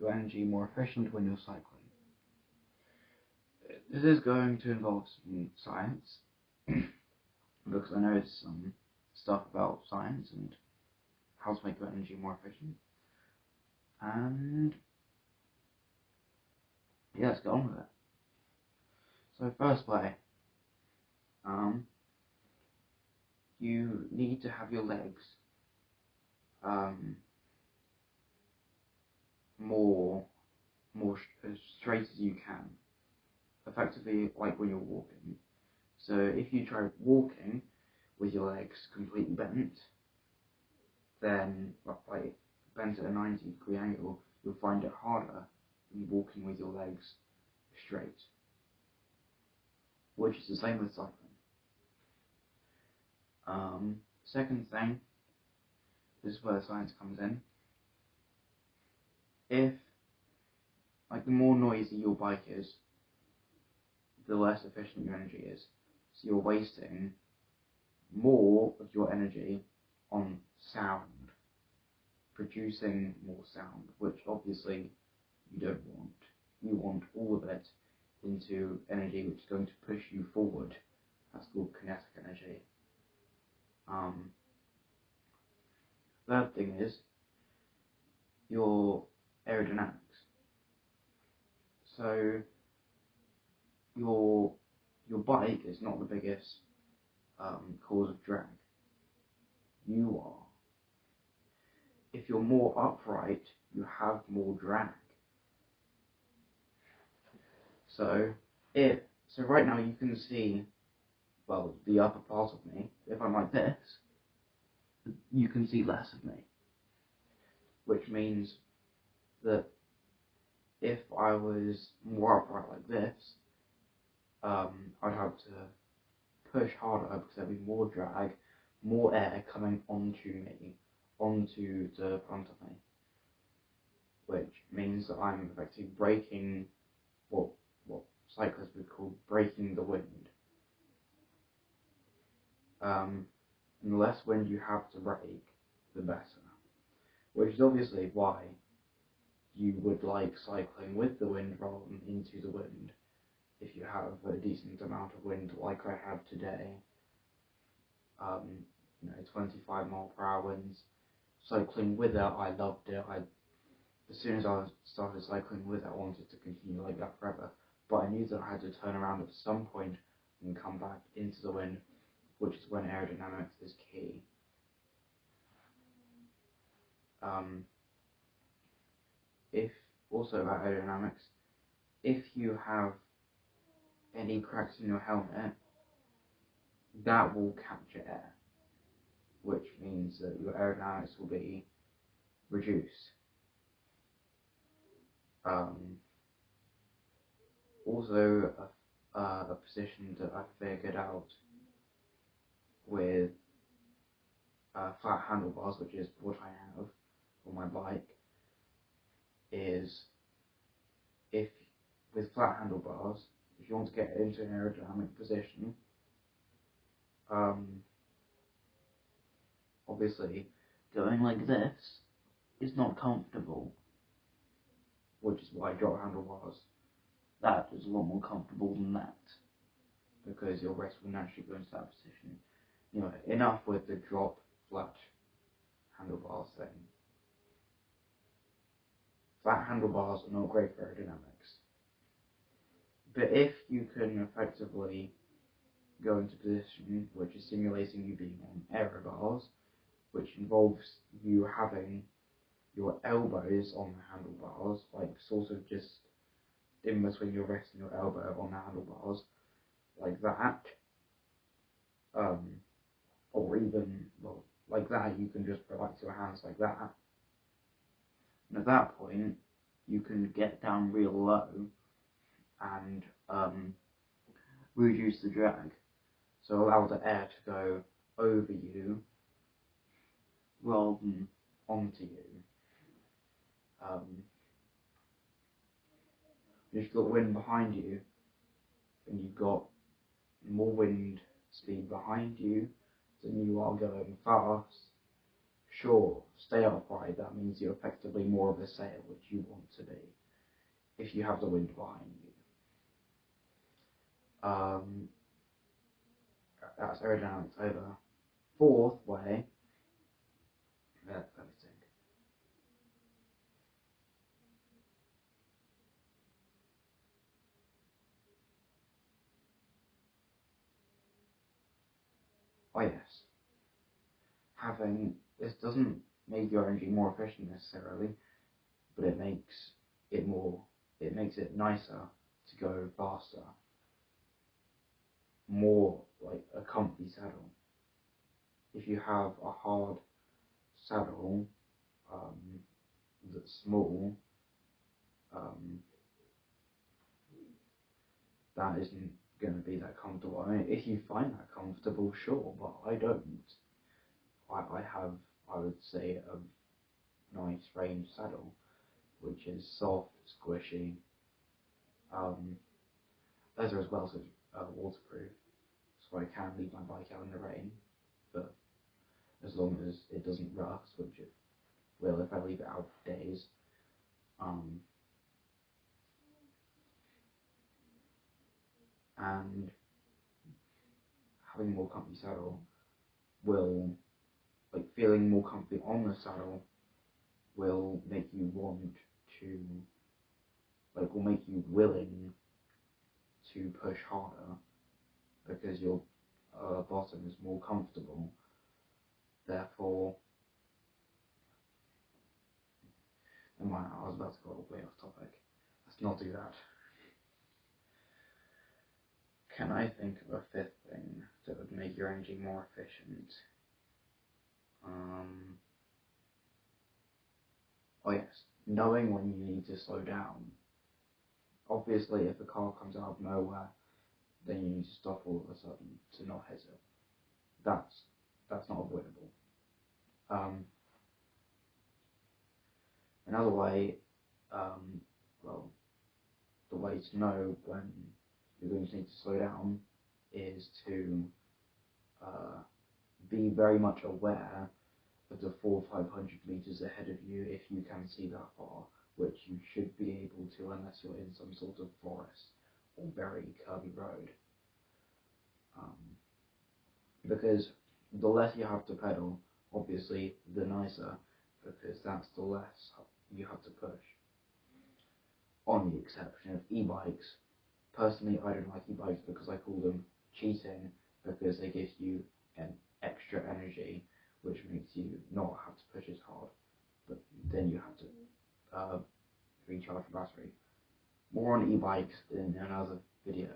your energy more efficient when you're cycling. This is going to involve some science, because I know some stuff about science and how to make your energy more efficient. And yeah, let's get on with it. So first way, you need to have your legs more as straight as you can, effectively like when you're walking. So if you try walking with your legs completely bent, then like bent at a 90-degree angle, you'll find it harder than walking with your legs straight, which is the same with cycling. Second thing, this is where the science comes in. If, like, the more noisy your bike is, the less efficient your energy is. So you're wasting more of your energy on sound, producing more sound, which obviously you don't want. You want all of it into energy which is going to push you forward. That's called kinetic energy. Third thing is your aerodynamics. So your bike is not the biggest cause of drag. You are. If you're more upright, you have more drag. So right now you can see, well, the upper part of me. If I'm like this, you can see less of me, which means that if I was more upright like this, I'd have to push harder because there'd be more drag, more air coming onto me, onto the front of me, which means that I'm effectively breaking what cyclists would call breaking the wind. And the less wind you have to break, the better. Which is obviously why you would like cycling with the wind rather than into the wind. If you have a decent amount of wind like I had today, 25 mile per hour winds, cycling with it, I loved it. As soon as I started cycling with it, I wanted to continue like that forever. But I knew that I had to turn around at some point and come back into the wind, which is when aerodynamics is key. If also about aerodynamics, if you have any cracks in your helmet, that will capture air, which means that your aerodynamics will be reduced. Also, a position that I figured out with flat handlebars, which is what I have on my bike, is if with flat handlebars, if you want to get into an aerodynamic position, obviously going like this is not comfortable, which is why I drop handlebars. That is a lot more comfortable than that, because your wrist will naturally go into that position. Enough with the drop flat handlebars thing. Flat handlebars are not great for aerodynamics. But if you can effectively go into a position which is simulating you being on aero bars, which involves you having your elbows on the handlebars, like sort of just in between your wrist and your elbow on the handlebars, like that, or even, well, like that, you can just relax your hands like that. And at that point, you can get down real low and reduce the drag. So allow the air to go over you rather than onto you. If you've got wind behind you, and you've got more wind speed behind you than you are going fast, Sure, stay upright, that means you're effectively more of a sail, which you want to be, if you have the wind behind you. That's aerodynamics over. Fourth way, let me think. Oh yes, this doesn't make your energy more efficient necessarily, but it makes it nicer to go faster, more like a comfy saddle. If you have a hard saddle that's small, that isn't going to be that comfortable. I mean, if you find that comfortable, sure, but I don't. I have, I would say, a nice range saddle, which is soft, squishy, leather as well, so it's waterproof, so I can leave my bike out in the rain, but as long as it doesn't rust, which it will if I leave it out for days. And having a more comfy saddle will, like feeling more comfy on the saddle will make you want to, like will make you willing to push harder because your bottom is more comfortable. Therefore, I was about to go way off topic. Let's not do that. Can I think of a fifth thing that would make your energy more efficient? Oh yes, knowing when you need to slow down. Obviously, if a car comes out of nowhere, then you need to stop all of a sudden to not hit it. That's not avoidable. Another way, well, the way to know when you're going to need to slow down is to be very much aware of the 400-500 meters ahead of you if you can see that far, which you should be able to unless you're in some sort of forest or very curvy road. Because the less you have to pedal, obviously, the nicer, because that's the less you have to push. On the exception of e-bikes, personally I don't like e-bikes because I call them cheating, because they give you an extra energy, which makes you not have to push as hard, but then you have to recharge the battery. More on e-bikes in another video.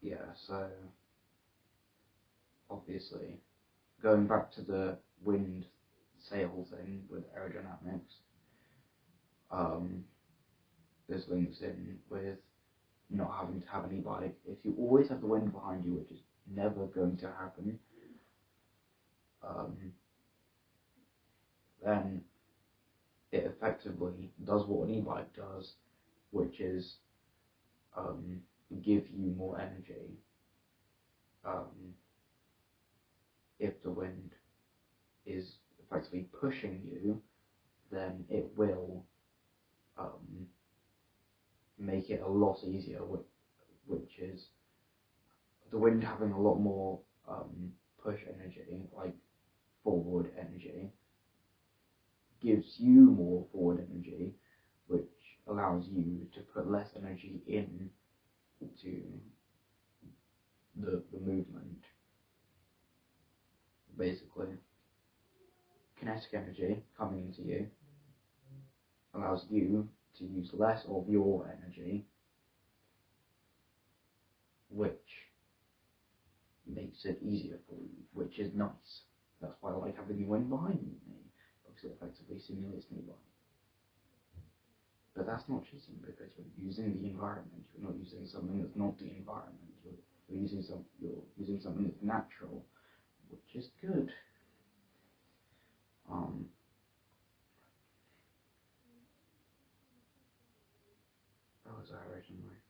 Yeah, so obviously, going back to the wind sail thing with aerodynamics, this links in with not having to have an e-bike. If you always have the wind behind you, which is never going to happen, then it effectively does what an e-bike does, which is give you more energy. If the wind is effectively pushing you, then it will make it a lot easier, which is the wind having a lot more push energy, like forward energy, gives you more forward energy, which allows you to put less energy in to the movement. Basically, kinetic energy coming into you allows you to use less of your energy, which makes it easier for you, which is nice. That's why I like having the wind behind me, because it effectively simulates me behind. But that's not cheating, because you're using the environment. You're not using something that's not the environment. You're using something that's natural, which is good. That was originally.